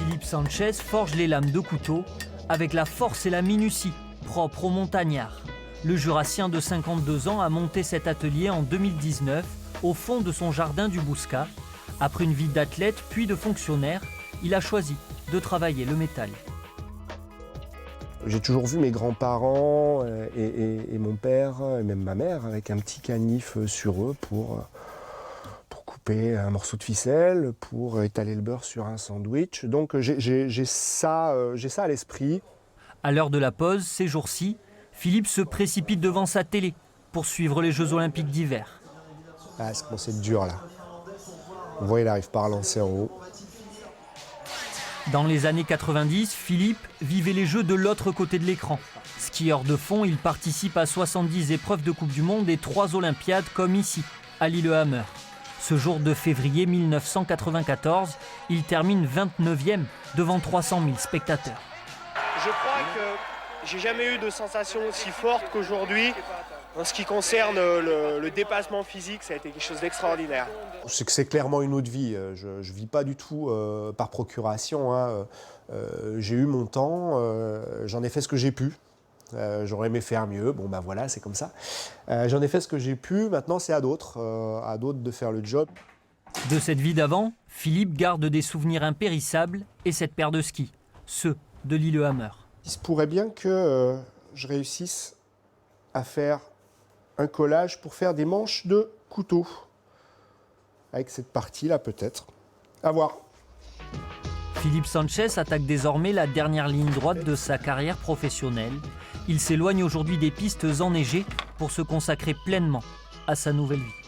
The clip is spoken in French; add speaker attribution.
Speaker 1: Philippe Sanchez forge les lames de couteau avec la force et la minutie propres aux montagnards. Le Jurassien de 52 ans a monté cet atelier en 2019 au fond de son jardin du Bouscat. Après une vie d'athlète puis de fonctionnaire, il a choisi de travailler le métal.
Speaker 2: J'ai toujours vu mes grands-parents et mon père, et même ma mère, avec un petit canif sur eux pour couper un morceau de ficelle, pour étaler le beurre sur un sandwich. Donc j'ai ça à l'esprit.
Speaker 1: À l'heure de la pause, ces jours-ci, Philippe se précipite devant sa télé pour suivre les Jeux Olympiques d'hiver.
Speaker 2: Ah, c'est dur là. On voit, il n'arrive pas à relancer en haut.
Speaker 1: Dans les années 90, Philippe vivait les Jeux de l'autre côté de l'écran. Skieur de fond, il participe à 70 épreuves de Coupe du Monde et 3 Olympiades comme ici, à Lillehammer. Ce jour de février 1994, il termine 29e devant 300 000 spectateurs.
Speaker 3: Je crois que j'ai jamais eu de sensation aussi forte qu'aujourd'hui. En ce qui concerne le dépassement physique, ça a été quelque chose d'extraordinaire.
Speaker 2: C'est clairement une autre vie. Je ne vis pas du tout par procuration, hein. J'ai eu mon temps, j'en ai fait ce que j'ai pu. J'aurais aimé faire mieux, bon ben voilà, c'est comme ça. J'en ai fait ce que j'ai pu, maintenant c'est à d'autres de faire le job.
Speaker 1: De cette vie d'avant, Philippe garde des souvenirs impérissables et cette paire de skis, ceux de Lillehammer.
Speaker 2: Il se pourrait bien que je réussisse à faire un collage pour faire des manches de couteau. Avec cette partie-là peut-être. À voir.
Speaker 1: Philippe Sanchez attaque désormais la dernière ligne droite de sa carrière professionnelle. Il s'éloigne aujourd'hui des pistes enneigées pour se consacrer pleinement à sa nouvelle vie.